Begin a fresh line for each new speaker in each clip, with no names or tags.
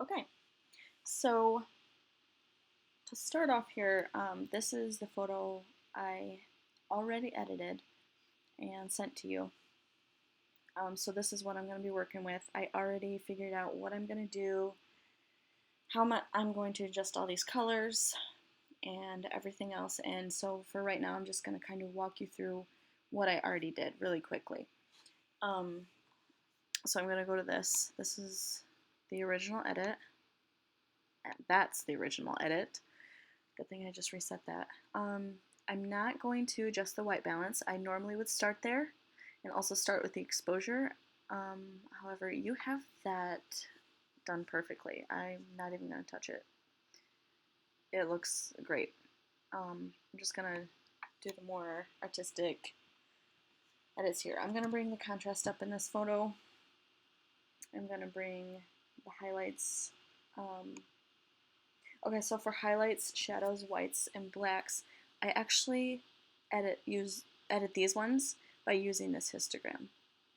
Okay, so to start off here, this is the photo I already edited and sent to you. So this is what I'm going to be working with. I already figured out what I'm going to do, I'm going to adjust all these colors and everything else. And so for right now, I'm just going to kind of walk you through what I already did really quickly. So I'm going to go to this. This is the original edit. That's the original edit. Good thing I just reset that. I'm not going to adjust the white balance. I normally would start there and also start with the exposure. However, you have that done perfectly. I'm not even going to touch it. It looks great. I'm just going to do the more artistic edits here. I'm going to bring the contrast up in this photo. I'm going to bring the highlights. Okay, so for highlights, shadows, whites, and blacks, I actually edit these ones by using this histogram.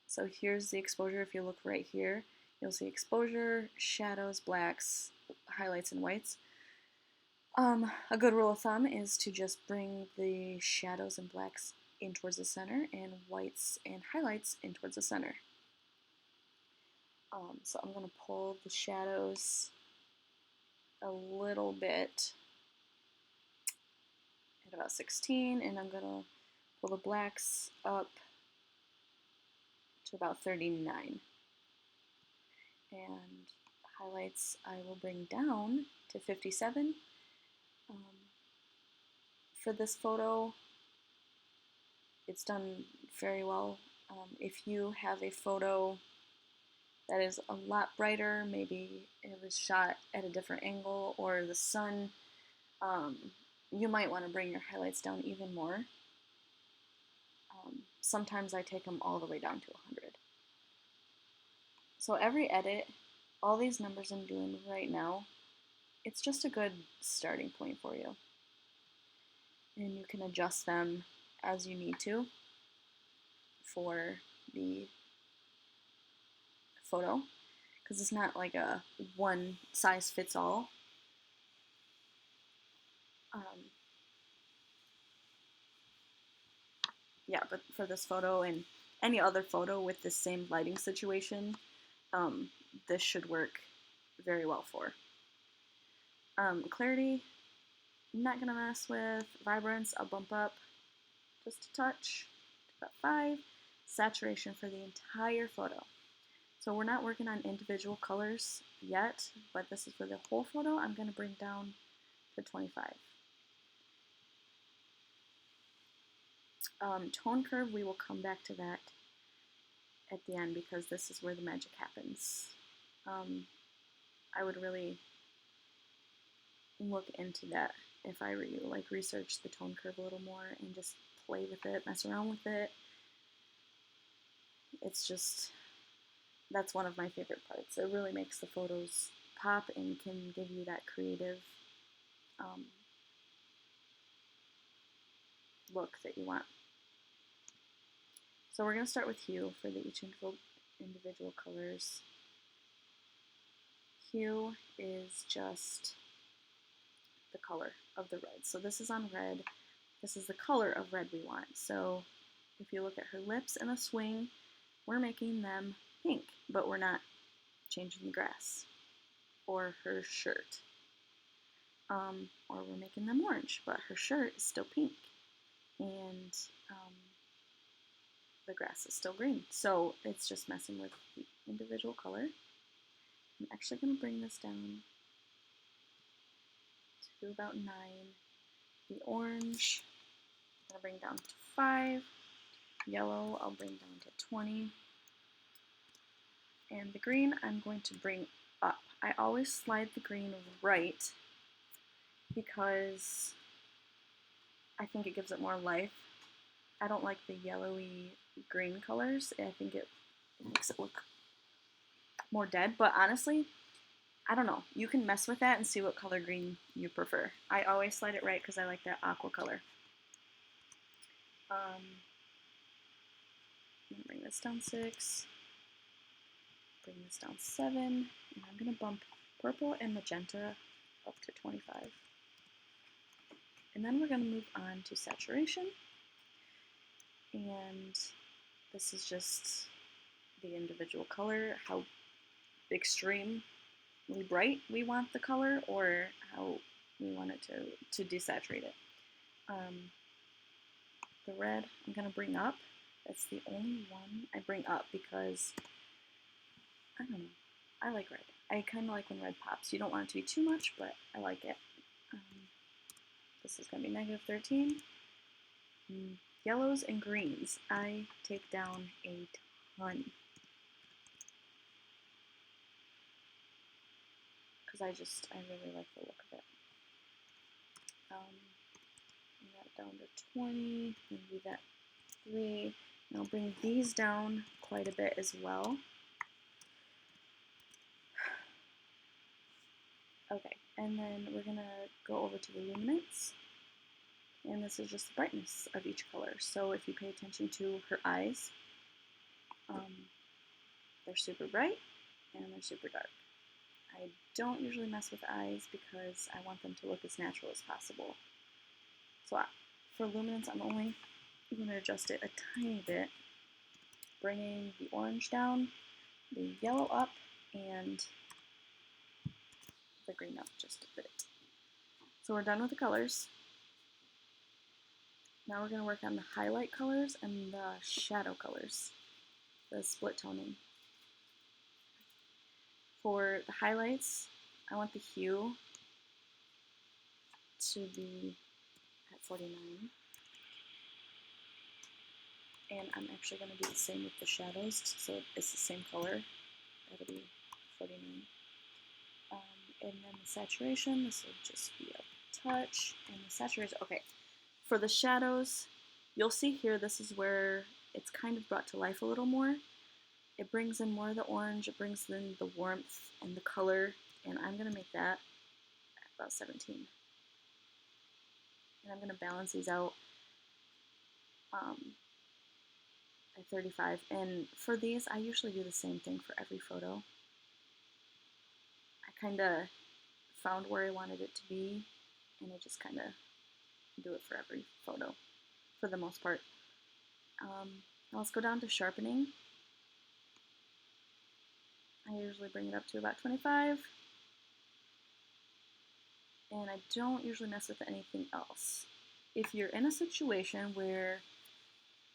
So here's the exposure. If you look right here, you'll see exposure, shadows, blacks, highlights, and whites. A good rule of thumb is to just bring the shadows and blacks in towards the center and whites and highlights in towards the center. So I'm going to pull the shadows a little bit at about 16, and I'm going to pull the blacks up to about 39. And highlights I will bring down to 57. For this photo, it's done very well. If you have a photo that is a lot brighter, maybe it was shot at a different angle, or the sun, you might want to bring your highlights down even more. Sometimes I take them all the way down to 100. So every edit, all these numbers I'm doing right now, it's just a good starting point for you. And you can adjust them as you need to for the photo, because it's not like a one size fits all. Yeah, but for this photo and any other photo with the same lighting situation, this should work very well for. Clarity, I'm not gonna mess with. Vibrance, I'll bump up just a touch to about 5. Saturation for the entire photo. So we're not working on individual colors yet, but this is for the whole photo. I'm gonna bring down to 25. Tone curve, we will come back to that at the end because this is where the magic happens. I would really look into that if I were you, like research the tone curve a little more and just play with it, mess around with it. It's just, that's one of my favorite parts. It really makes the photos pop and can give you that creative look that you want. So we're going to start with hue for each individual colors. Hue is just the color of the red. So this is on red. This is the color of red we want. So if you look at her lips and a swing, we're making them pink, but we're not changing the grass. Or her shirt. Or we're making them orange, but her shirt is still pink. And the grass is still green. So it's just messing with the individual color. I'm actually going to bring this down to about 9. The orange, I'm going to bring down to 5. Yellow, I'll bring down to 20. And the green, I'm going to bring up. I always slide the green right because I think it gives it more life. I don't like the yellowy green colors. I think it makes it look more dead, but honestly, I don't know. You can mess with that and see what color green you prefer. I always slide it right because I like that aqua color. I'm going to bring this down 6, bring this down 7, and I'm going to bump purple and magenta up to 25. And then we're going to move on to saturation. And this is just the individual color, how extremely bright we want the color or how we want it to desaturate it. The red I'm going to bring up. That's the only one I bring up because, I don't know, I like red. I kind of like when red pops. You don't want it to be too much, but I like it. This is going to be -13. Yellows and greens, I take down a ton. Because I really like the look of it. Bring that down to 20, maybe that 3. And I'll bring these down quite a bit as well. Okay, and then we're going to go over to the luminance. And this is just the brightness of each color. So if you pay attention to her eyes, they're super bright and they're super dark. I don't usually mess with eyes because I want them to look as natural as possible. So for luminance, I'm only going to adjust it a tiny bit, bringing the orange down, the yellow up, and the green up just a bit. So we're done with the colors. Now we're going to work on the highlight colors and the shadow colors, the split toning. For the highlights, I want the hue to be at 49. And I'm actually going to do the same with the shadows, so it's the same color. That'll be 49. And then the saturation, this will just be a touch. And the saturation, okay. For the shadows, you'll see here, this is where it's kind of brought to life a little more. It brings in more of the orange, it brings in the warmth and the color, and I'm going to make that at about 17. And I'm going to balance these out at 35. And for these, I usually do the same thing for every photo. I kind of found where I wanted it to be, and I just kind of do it for every photo, for the most part. Now let's go down to sharpening. I usually bring it up to about 25. And I don't usually mess with anything else. If you're in a situation where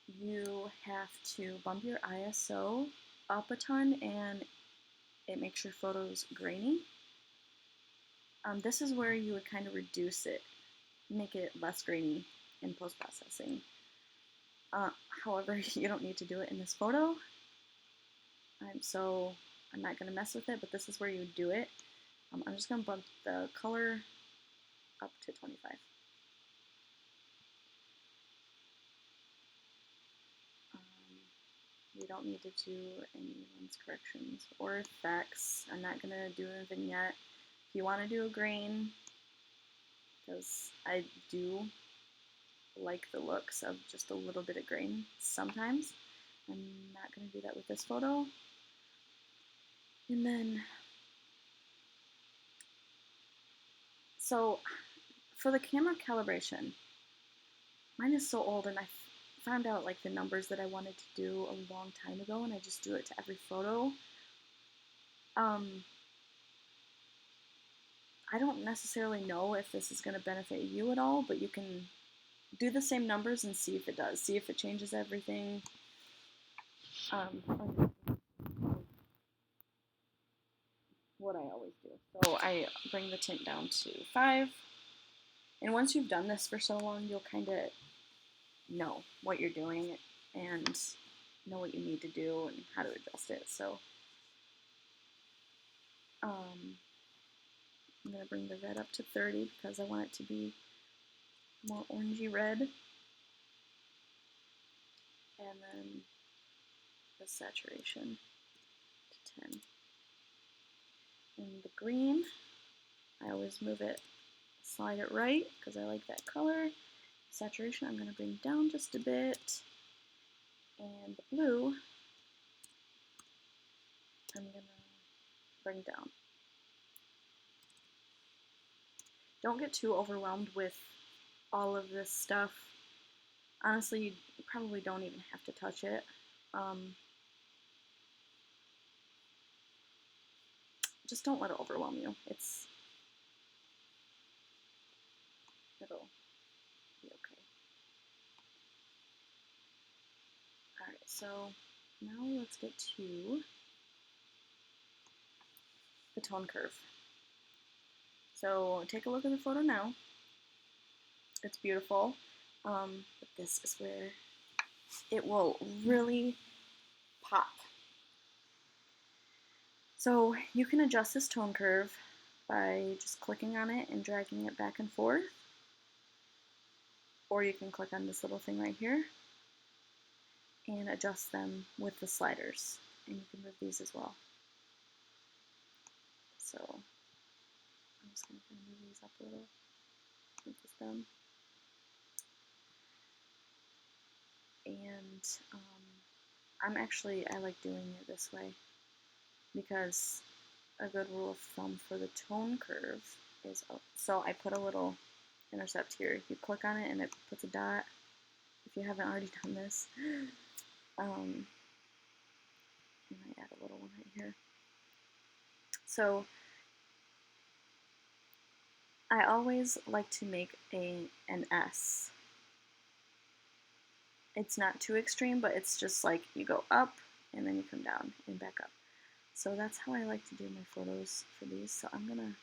you have to bump your ISO up a ton and it makes your photos grainy, this is where you would kind of reduce it, make it less grainy in post-processing. However, you don't need to do it in this photo, so I'm not going to mess with it, but this is where you would do it. I'm just going to bump the color up to 25. You don't need to do any lens corrections or effects. I'm not going to do a vignette. If you want to do a grain, because I do like the looks of just a little bit of grain sometimes, I'm not going to do that with this photo. And then, so for the camera calibration, mine is so old, and I found out like the numbers that I wanted to do a long time ago, and I just do it to every photo. I don't necessarily know if this is going to benefit you at all, but you can do the same numbers and see if it does. See if it changes everything. What I always do. So I bring the tint down to 5. And once you've done this for so long, you'll kind of know what you're doing and know what you need to do and how to adjust it. So I'm going to bring the red up to 30 because I want it to be more orangey red. And then the saturation to 10. And the green, I always move it, slide it right because I like that color. Saturation, I'm going to bring down just a bit. And the blue, I'm going to bring down. Don't get too overwhelmed with all of this stuff. Honestly, you probably don't even have to touch it. Just don't let it overwhelm you. It'll be okay. Alright, so now let's get to the tone curve. So take a look at the photo now. It's beautiful, but this is where it will really pop. So you can adjust this tone curve by just clicking on it and dragging it back and forth, or you can click on this little thing right here and adjust them with the sliders, and you can move these as well. So I'm just going to move these up a little, move this down. And I like doing it this way because a good rule of thumb for the tone curve is, so I put a little intercept here. You click on it and it puts a dot. If you haven't already done this, and I add a little one right here. So I always like to make an S. It's not too extreme, but it's just like you go up and then you come down and back up. So that's how I like to do my photos for these. So I'm gonna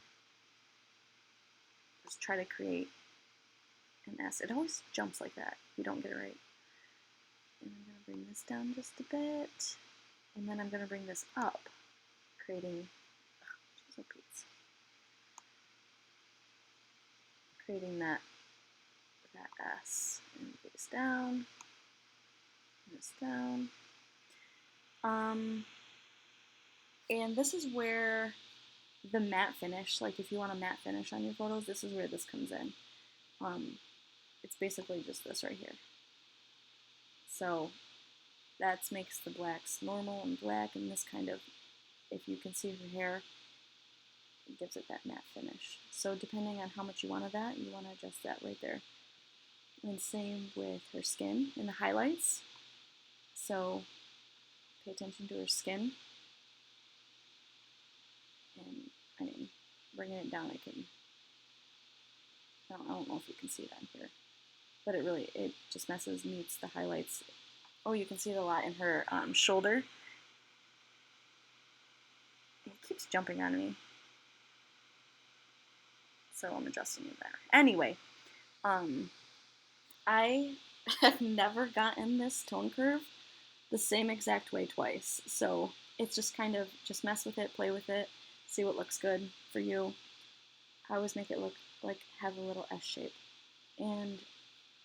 just try to create an S. It always jumps like that. You don't get it right. And I'm gonna bring this down just a bit. And then I'm gonna bring this up, creating that S. And this down, this down. And this is where the matte finish, like if you want a matte finish on your photos, this is where this comes in. It's basically just this right here. So that makes the blacks normal and black, and this kind of, if you can see her hair, it gives it that matte finish. So depending on how much you want of that, you want to adjust that right there. And same with her skin in the highlights. So pay attention to her skin. And I mean, bringing it down, I don't know if you can see it on here, but it just mutes the highlights. Oh, you can see it a lot in her shoulder. It keeps jumping on me, so I'm adjusting it there. Anyway, I have never gotten this tone curve the same exact way twice, so it's just kind of, just mess with it, play with it, see what looks good for you. I always make it look like have a little S shape. And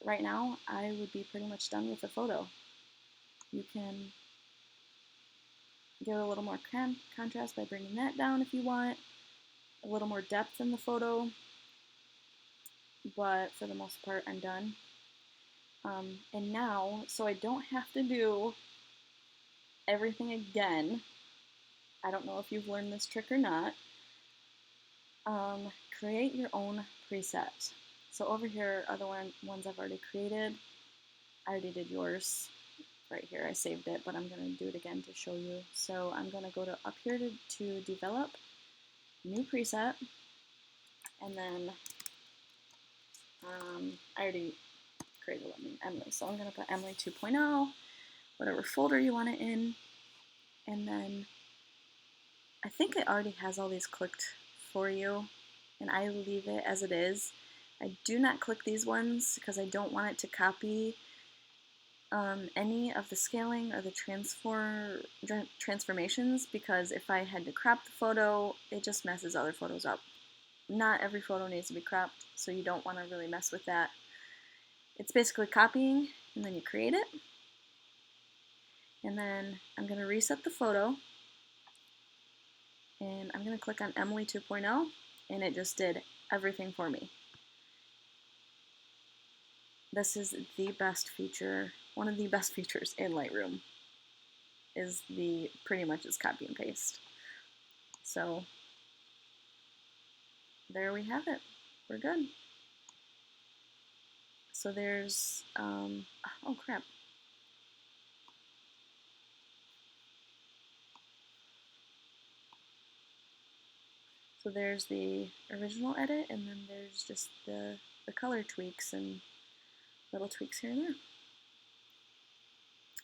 right now, I would be pretty much done with the photo. You can give it a little more contrast by bringing that down if you want, a little more depth in the photo, but for the most part, I'm done. And now, so I don't have to do everything again, I don't know if you've learned this trick or not, create your own preset. So over here are the ones I've already created. I already did yours right here. I saved it, but I'm going to do it again to show you. So I'm going to go to up here to develop, new preset, and then I already created one named Emily. So I'm going to put Emily 2.0, whatever folder you want it in, and then I think it already has all these clicked for you, and I leave it as it is. I do not click these ones because I don't want it to copy any of the scaling or the transformations, because if I had to crop the photo, it just messes other photos up. Not every photo needs to be cropped, so you don't want to really mess with that. It's basically copying, and then you create it. And then I'm going to reset the photo, and I'm going to click on Emily 2.0, and it just did everything for me. This is the best feature, one of the best features in Lightroom, is pretty much is copy and paste. So there we have it. we're good. So there's, oh crap. So there's the original edit, and then there's just the color tweaks and little tweaks here and there.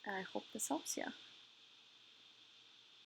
I hope this helps you.